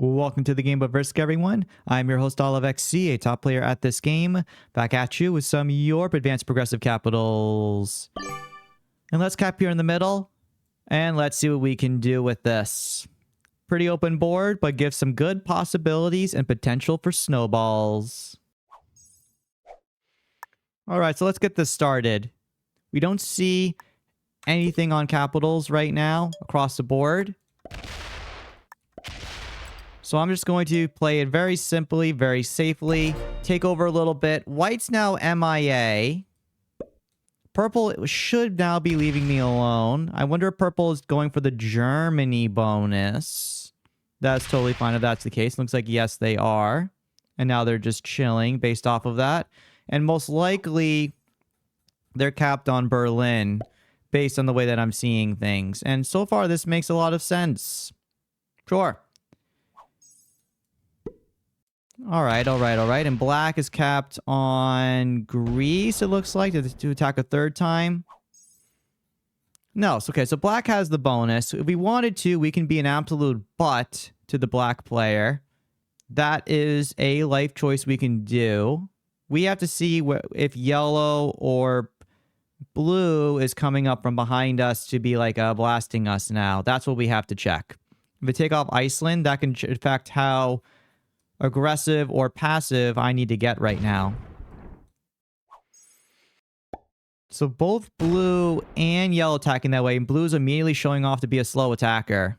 Welcome to the Game of Risk, everyone. I'm your host, OliveXC, a top player at this game. Back at you with some Yorp Advanced Progressive Capitals. And let's cap here in the middle. And let's see what we can do with this. Pretty open board, but gives some good possibilities and potential for snowballs. Alright, so let's get this started. We don't see anything on capitals right now across the board. So I'm just going to play it very simply, very safely. Take over a little bit. White's now MIA. Purple should now be leaving me alone. I wonder if purple is going for the Germany bonus. That's totally fine if that's the case. Looks like yes, they are. And now they're just chilling based off of that. And most likely, they're capped on Berlin based on the way that I'm seeing things. And so far, this makes a lot of sense. Sure. All right. And black is capped on Greece, it looks like, to attack a third time. No, it's okay. So black has the bonus. If we wanted to, we can be an absolute butt to the black player. That is a life choice we can do. We have to see if yellow or blue is coming up from behind us to be like blasting us now. That's what we have to check. If we take off Iceland, that can affect how aggressive or passive I need to get right now. So both blue and yellow attacking that way, and blue's immediately showing off to be a slow attacker.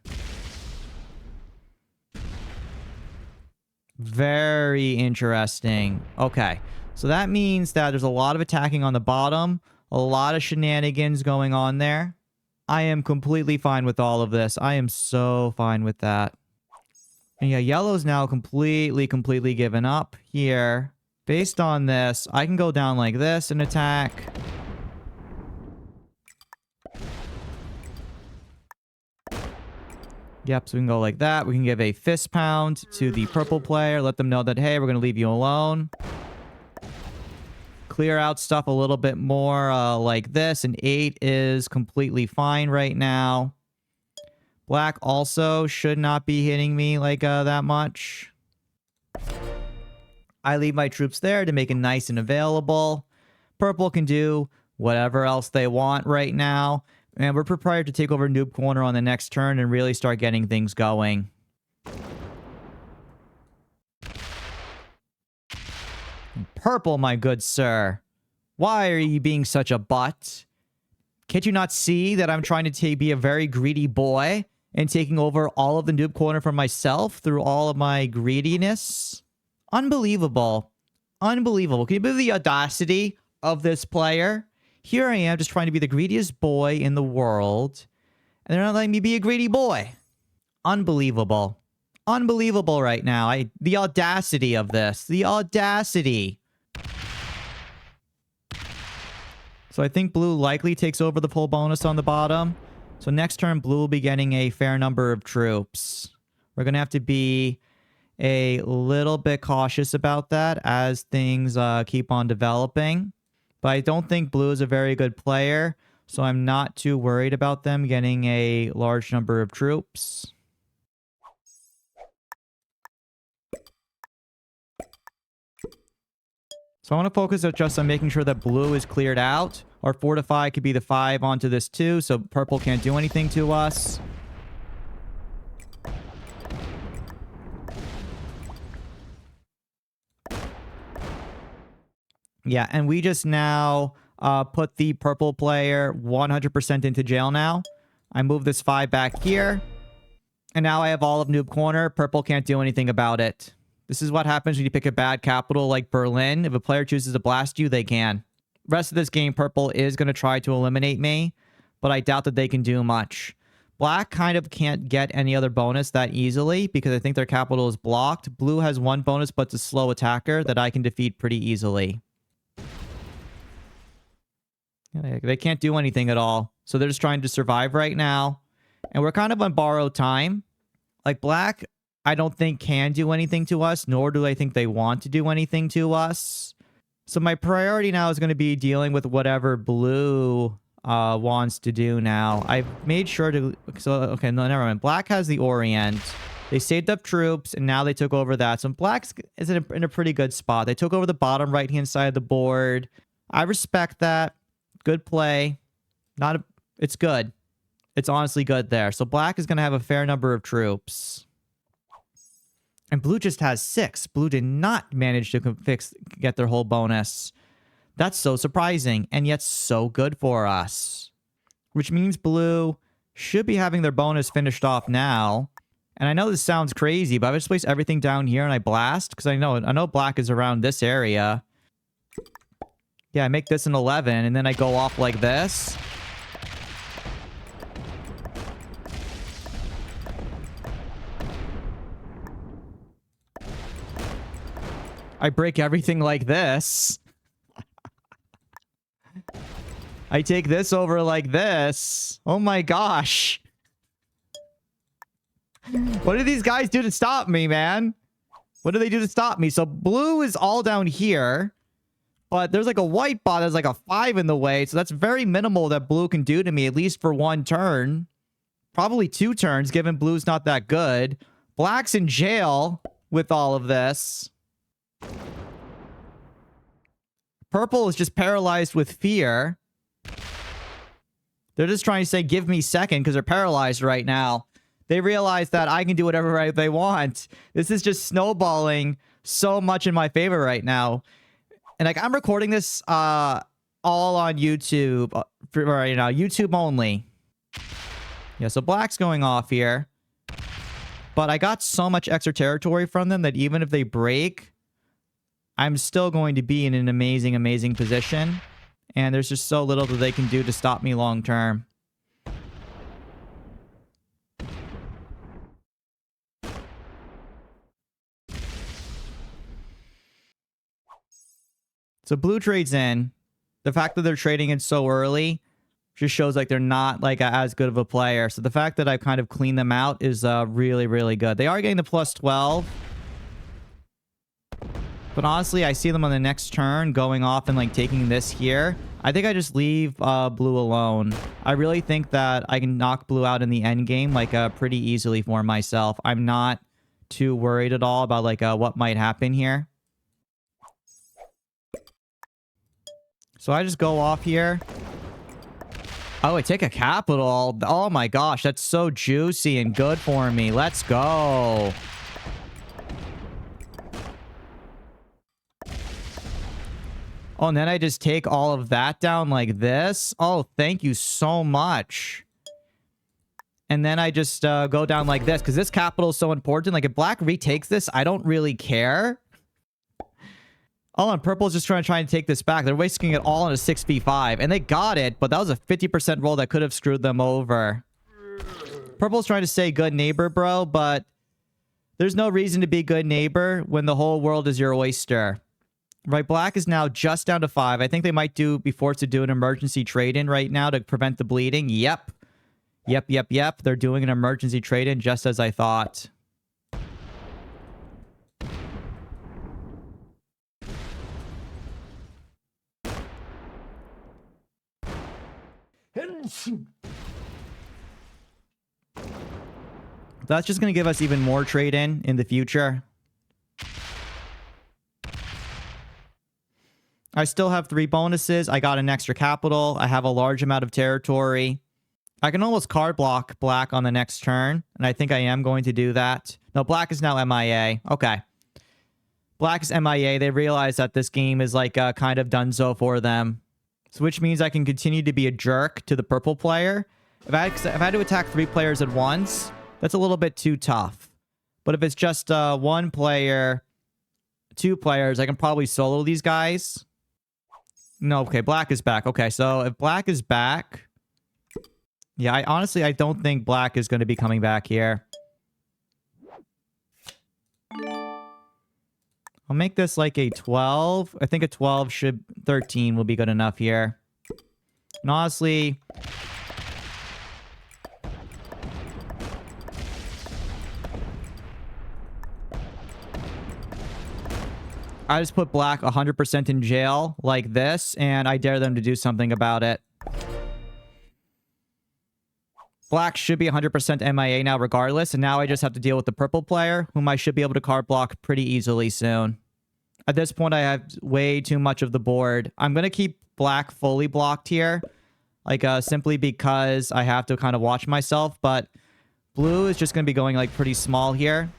Very interesting. Okay, so that means that there's a lot of attacking on the bottom, a lot of shenanigans going on there. I am completely fine with all of this. I am so fine with that. And yeah, yellow's now completely given up here. Based on this, I can go down like this and attack. Yep, so we can go like that. We can give a fist pound to the purple player. Let them know that, hey, we're going to leave you alone. Clear out stuff a little bit more like this. And 8 is completely fine right now. Black also should not be hitting me like that much. I leave my troops there to make it nice and available. Purple can do whatever else they want right now. And we're prepared to take over Noob Corner on the next turn and really start getting things going. Purple, my good sir. Why are you being such a butt? Can't you not see that I'm trying to be a very greedy boy and taking over all of the Noob Corner for myself through all of my greediness? Unbelievable. Unbelievable. Can you believe the audacity of this player? Here I am just trying to be the greediest boy in the world, and they're not letting me be a greedy boy. Unbelievable. Unbelievable right now. The audacity of this. The audacity. So I think blue likely takes over the full bonus on the bottom. So next turn, blue will be getting a fair number of troops. We're going to have to be a little bit cautious about that as things keep on developing. But I don't think blue is a very good player, so I'm not too worried about them getting a large number of troops. So I want to focus just on making sure that blue is cleared out. Our fortify could be the 5 onto this too, so purple can't do anything to us. Yeah, and we just now put the purple player 100% into jail now. I move this 5 back here. And now I have all of Noob Corner. Purple can't do anything about it. This is what happens when you pick a bad capital like Berlin. If a player chooses to blast you, they can. Rest of this game, purple is going to try to eliminate me, but I doubt that they can do much. Black kind of can't get any other bonus that easily because I think their capital is blocked. Blue has one bonus, but it's a slow attacker that I can defeat pretty easily. They can't do anything at all. So they're just trying to survive right now. And we're kind of on borrowed time. Like black, I don't think can do anything to us, nor do I think they want to do anything to us. So my priority now is going to be dealing with whatever blue wants to do now. I've made sure to... So, okay, no, never mind. Black has the Orient. They saved up troops, and now they took over that. So black is in a pretty good spot. They took over the bottom right-hand side of the board. I respect that. Good play. It's good. It's honestly good there. So black is going to have a fair number of troops. And blue just has 6. Blue did not manage to get their whole bonus. That's so surprising, and yet so good for us. Which means blue should be having their bonus finished off now. And I know this sounds crazy, but I just place everything down here and I blast. Because I know black is around this area. Yeah, I make this an 11, and then I go off like this. I break everything like this. I take this over like this. Oh my gosh. What do these guys do to stop me, man? What do they do to stop me? So blue is all down here. But there's like a white bot that's like a 5 in the way. So that's very minimal that blue can do to me, at least for 1 turn. Probably 2 turns, given blue's not that good. Black's in jail with all of this. Purple is just paralyzed with fear. They're just trying to say, give me second, because they're paralyzed right now. They realize that I can do whatever they want. This is just snowballing so much in my favor right now. And like, I'm recording this all on YouTube, YouTube only. Yeah, so black's going off here. But I got so much extra territory from them that even if they break, I'm still going to be in an amazing, amazing position. And there's just so little that they can do to stop me long term. So blue trades in. The fact that they're trading in so early just shows like they're not like as good of a player. So the fact that I've kind of cleaned them out is really, really good. They are getting the plus 12. But honestly, I see them on the next turn going off and like taking this here. I think I just leave blue alone. I really think that I can knock blue out in the end game like pretty easily for myself. I'm not too worried at all about like what might happen here. So I just go off here. Oh, I take a capital. Oh my gosh, that's so juicy and good for me. Let's go. Oh, and then I just take all of that down like this. Oh, thank you so much. And then I just go down like this, because this capital is so important. Like, if black retakes this, I don't really care. Oh, and purple is just trying to take this back. They're wasting it all on a 6v5. And they got it, but that was a 50% roll that could have screwed them over. Purple's trying to say good neighbor, bro, but there's no reason to be good neighbor when the whole world is your oyster. Right, black is now just down to 5. I think they might be forced to do an emergency trade-in right now to prevent the bleeding. Yep. Yep. They're doing an emergency trade-in just as I thought. That's just going to give us even more trade-in the future. I still have 3 bonuses. I got an extra capital. I have a large amount of territory. I can almost card block black on the next turn, and I think I am going to do that. No, black is now MIA. Okay. Black is MIA. They realize that this game is like kind of donezo for them. So which means I can continue to be a jerk to the purple player. If I had to attack 3 players at once, that's a little bit too tough. But if it's just 1 player, 2 players, I can probably solo these guys. No, okay, black is back. Okay, so if black is back... Yeah, honestly, I don't think black is going to be coming back here. I'll make this like a 12. I think a 12 should... 13 will be good enough here. And honestly... I just put black 100% in jail like this, and I dare them to do something about it. Black should be 100% MIA now regardless, and now I just have to deal with the purple player, whom I should be able to card block pretty easily soon. At this point, I have way too much of the board. I'm going to keep black fully blocked here, like simply because I have to kind of watch myself, but blue is just going to be going like pretty small here.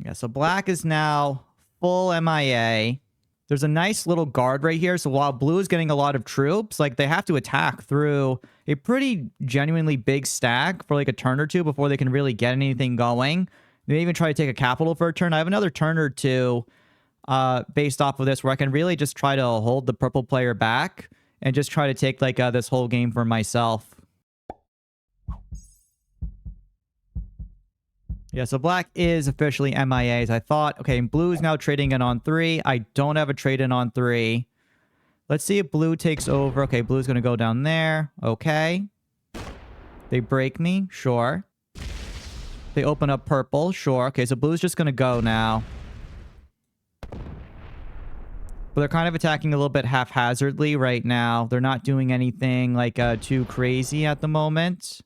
Yeah, so black is now full MIA. There's a nice little guard right here. So while blue is getting a lot of troops, like they have to attack through a pretty genuinely big stack for like a turn or two before they can really get anything going. They may even try to take a capital for a turn. I have another turn or two based off of this where I can really just try to hold the purple player back and just try to take like this whole game for myself. Yeah, so black is officially MIA, as I thought. Okay, blue is now trading in on 3. I don't have a trade in on 3. Let's see if blue takes over. Okay, blue's going to go down there. Okay. They break me. Sure. They open up purple. Sure. Okay, so blue's just going to go now. But they're kind of attacking a little bit haphazardly right now. They're not doing anything like too crazy at the moment.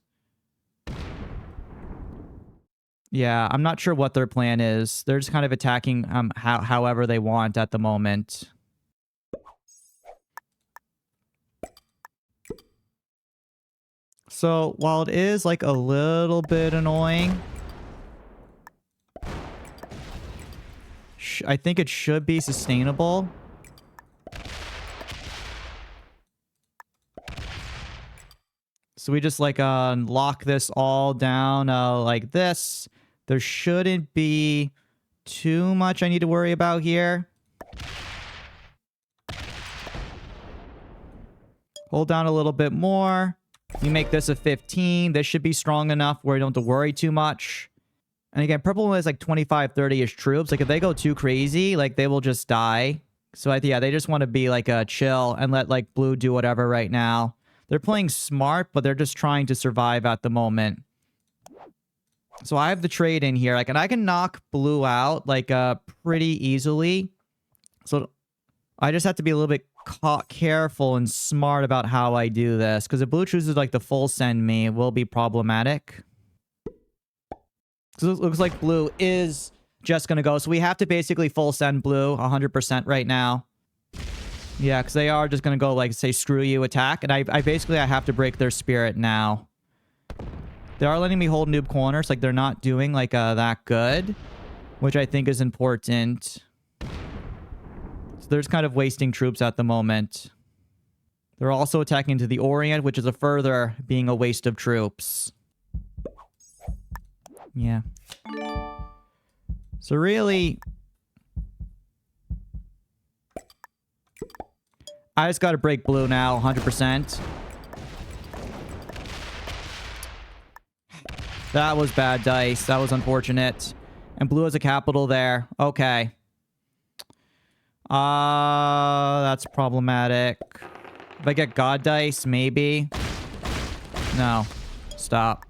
Yeah, I'm not sure what their plan is. They're just kind of attacking however they want at the moment. So, while it is like a little bit annoying, I think it should be sustainable. So we just like lock this all down like this. There shouldn't be too much I need to worry about here. Hold down a little bit more. You make this a 15. This should be strong enough where you don't have to worry too much. And again, purple has like 25, 30-ish troops. Like if they go too crazy, like they will just die. So yeah, they just want to be like chill and let like blue do whatever right now. They're playing smart, but they're just trying to survive at the moment. So I have the trade in here, like, and I can knock blue out like pretty easily. So I just have to be a little bit careful and smart about how I do this, because if blue chooses like the full send me, it will be problematic. So it looks like blue is just gonna go. So we have to basically full send blue 100% right now. Yeah, because they are just gonna go like say screw you attack, and I basically have to break their spirit now. They are letting me hold noob corners, like they're not doing like that good, which I think is important. So they're just kind of wasting troops at the moment. They're also attacking to the Orient, which is a further being a waste of troops. Yeah. So really, I just got to break blue now, 100%. That was bad dice. That was unfortunate. And blue has a capital there. Okay. That's problematic. If I get god dice, maybe. No. Stop.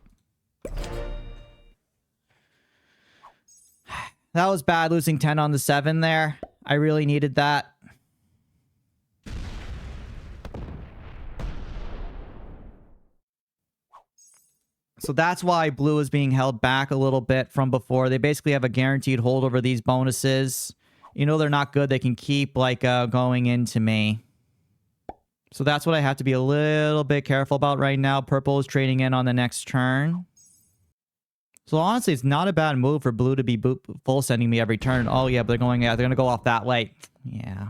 That was bad, losing 10 on the 7 there. I really needed that. So that's why blue is being held back a little bit from before. They basically have a guaranteed hold over these bonuses. You know they're not good. They can keep, like, going into me. So that's what I have to be a little bit careful about right now. Purple is trading in on the next turn. So honestly, it's not a bad move for blue to be full sending me every turn. Oh, yeah, but they're going to go off that way. Yeah.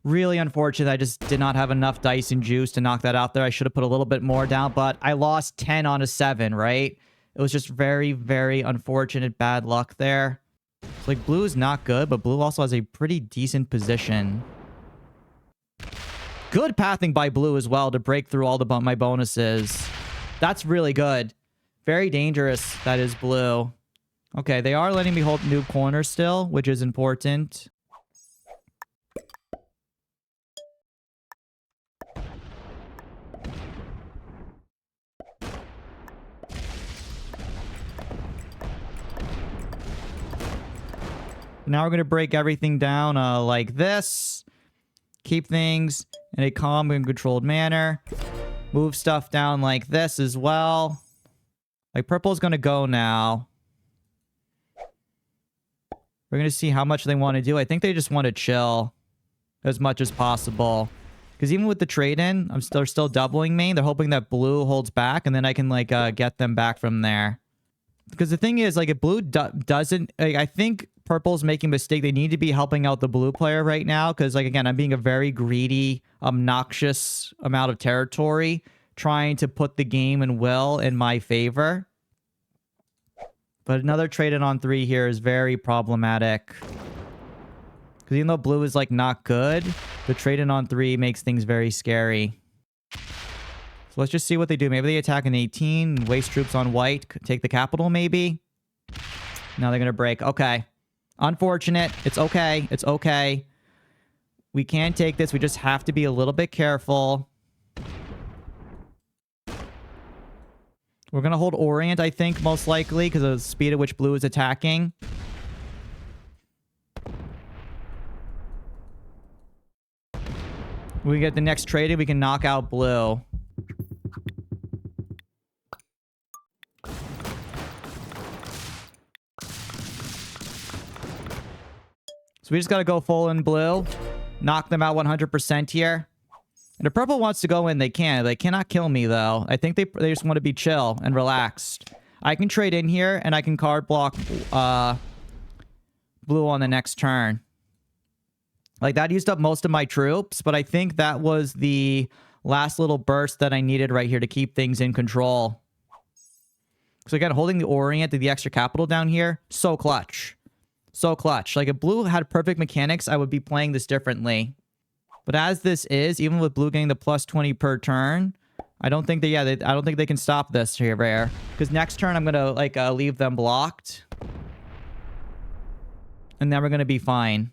Really unfortunate. I just did not have enough dice and juice to knock that out there. I should have put a little bit more down, but I lost 10 on a 7, right? It was just very, very unfortunate bad luck there. It's like blue is not good, but blue also has a pretty decent position. Good pathing by blue as well to break through all my bonuses. That's really good. Very dangerous, that is blue. Okay, they are letting me hold noob corner still, which is important. Now we're going to break everything down like this. Keep things in a calm and controlled manner. Move stuff down like this as well. Like, purple's going to go now. We're going to see how much they want to do. I think they just want to chill as much as possible. Because even with the trade-in, they're still doubling me. They're hoping that blue holds back, and then I can, like, get them back from there. Because the thing is, like, if blue doesn't... Like, I think purple's making a mistake. They need to be helping out the blue player right now. Because, like, again, I'm being a very greedy, obnoxious amount of territory, trying to put the game and will in my favor. But another trade-in on 3 here is very problematic. Because even though blue is, like, not good, the trade-in on 3 makes things very scary. So let's just see what they do. Maybe they attack an 18, waste troops on white, take the capital, maybe? Now they're going to break. Okay. Unfortunate. It's okay. It's okay. We can't take this. We just have to be a little bit careful. We're going to hold Orient, I think, most likely, because of the speed at which blue is attacking. We get the next trade and we can knock out blue. So we just got to go full in blue. Knock them out 100% here. And if purple wants to go in, they can. They cannot kill me, though. I think they just want to be chill and relaxed. I can trade in here, and I can card block blue on the next turn. Like, that used up most of my troops, but I think that was the last little burst that I needed right here to keep things in control. So again, holding the Orient to the extra capital down here, so clutch. So clutch. Like, if blue had perfect mechanics, I would be playing this differently. But as this is, even with blue getting the plus 20 per turn, I don't think I don't think they can stop this here, rare. Because next turn, I'm going to, like, leave them blocked. And then we're going to be fine.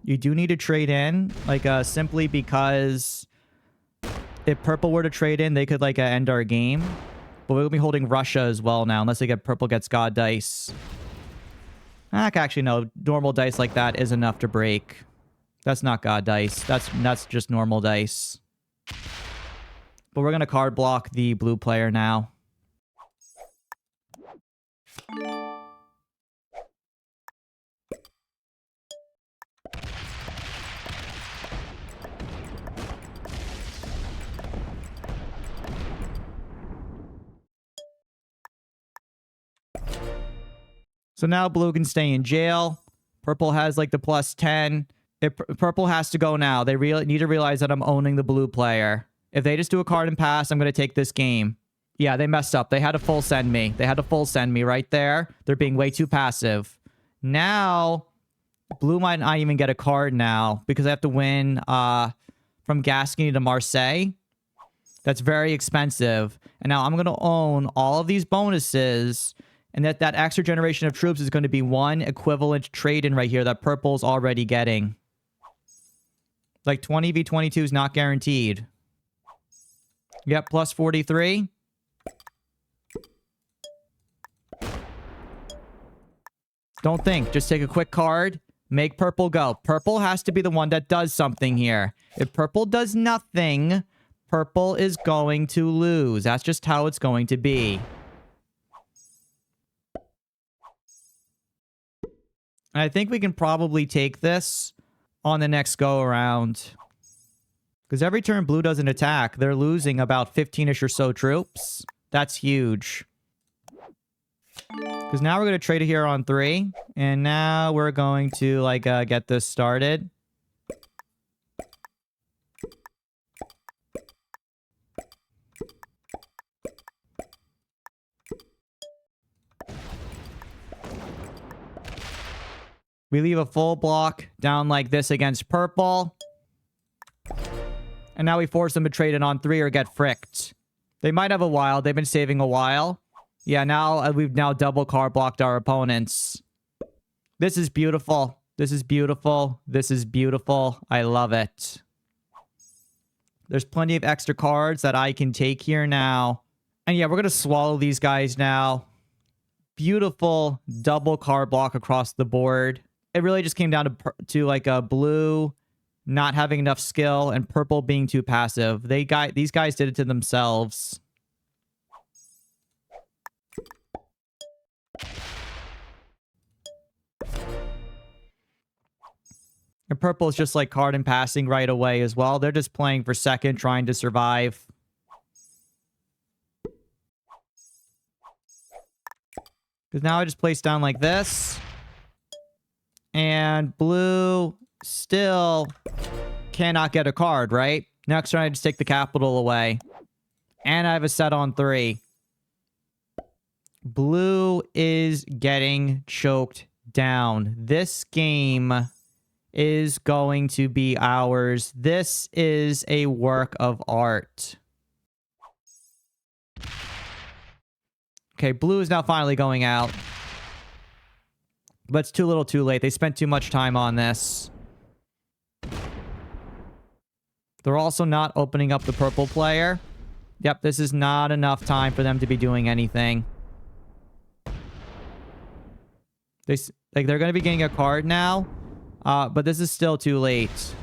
You do need to trade in, like, simply because if purple were to trade in, they could, like, end our game. But we'll be holding Russia as well now, unless purple gets God dice. Actually, no. Normal dice like that is enough to break. That's not God dice. That's just normal dice. But we're going to card block the blue player now. So now blue can stay in jail. Purple has, like, the plus 10. Purple has to go now. They need to realize that I'm owning the blue player. If they just do a card and pass, I'm going to take this game. Yeah, they messed up. They had to full send me. They had to full send me right there. They're being way too passive. Now, blue might not even get a card now because I have to win from Gascony to Marseille. That's very expensive. And now I'm going to own all of these bonuses. And that extra generation of troops is going to be one equivalent trade-in right here that purple's already getting. Like, 20v22 is not guaranteed. Yep, plus 43. Don't think. Just take a quick card. Make purple go. Purple has to be the one that does something here. If purple does nothing, purple is going to lose. That's just how it's going to be. And I think we can probably take this on the next go-around. Because every turn blue doesn't attack, they're losing about 15-ish or so troops. That's huge. Because now we're going to trade it here on 3. And now we're going to, like, get this started. We leave a full block down like this against purple. And now we force them to trade it on 3 or get fricked. They might have a while. They've been saving a while. Yeah, now we've now double card blocked our opponents. This is beautiful. This is beautiful. This is beautiful. I love it. There's plenty of extra cards that I can take here now. And yeah, we're going to swallow these guys now. beautiful double card block across the board. It really just came down to like a blue not having enough skill and purple being too passive. These guys did it to themselves. And purple is just like card and passing right away as well. They're just playing for second, trying to survive. Because now I just place down like this. And blue still cannot get a card, right? Next turn, I just take the capital away. And I have a set on 3. Blue is getting choked down. This game is going to be ours. This is a work of art. Okay, blue is now finally going out. But it's too little too late. They spent too much time on this. They're also not opening up the purple player. Yep, this is not enough time for them to be doing anything. They're going to be getting a card now. But this is still too late.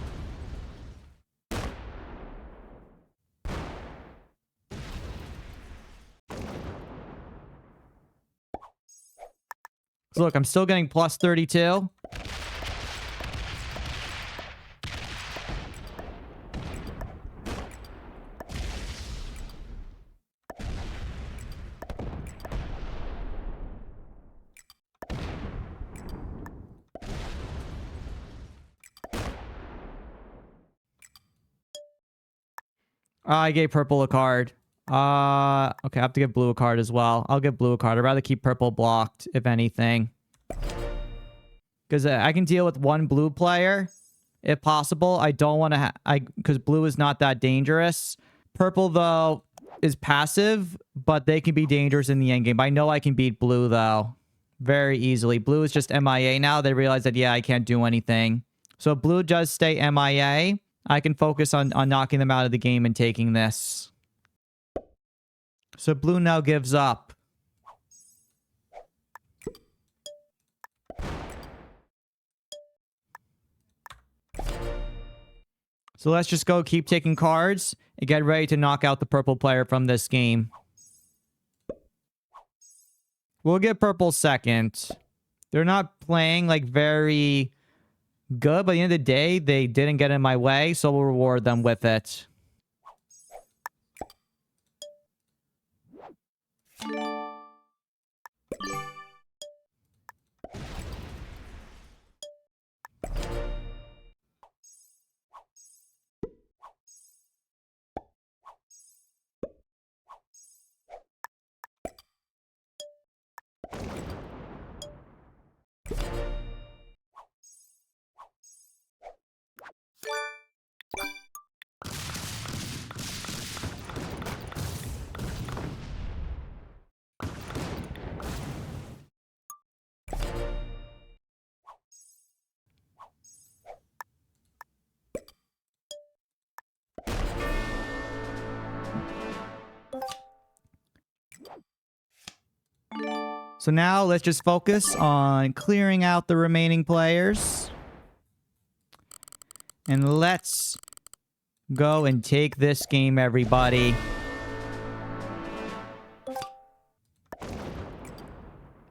So look, I'm still getting plus 32. I gave purple a card. Okay, I have to give blue a card as well. I'll give blue a card. I'd rather keep purple blocked, if anything. Because I can deal with one blue player, if possible. I don't want to because blue is not that dangerous. Purple, though, is passive, but they can be dangerous in the endgame. I know I can beat blue, though, very easily. Blue is just MIA now. They realize that, yeah, I can't do anything. So blue does stay MIA. I can focus on knocking them out of the game and taking this. So blue now gives up. So let's just go keep taking cards and get ready to knock out the purple player from this game. We'll get purple second. They're not playing like very good, but at the end of the day, they didn't get in my way, so we'll reward them with it. So now let's just focus on clearing out the remaining players. And let's go and take this game, everybody.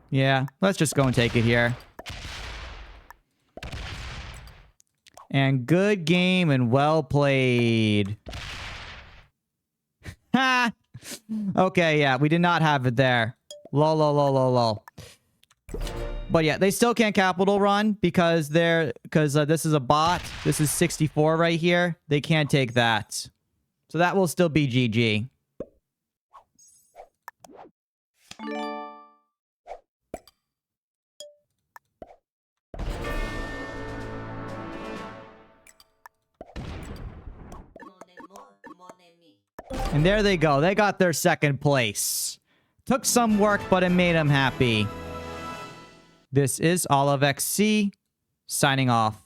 Yeah, let's just go and take it here. And good game and well played. Ha! Okay, yeah, we did not have it there. Lol, lol, lol, lol, lol. But yeah, they still can't capital run because this is a bot. This is 64 right here. They can't take that. So that will still be GG. And there they go. They got their second place. Took some work, but it made them happy. This is OliveXC, signing off.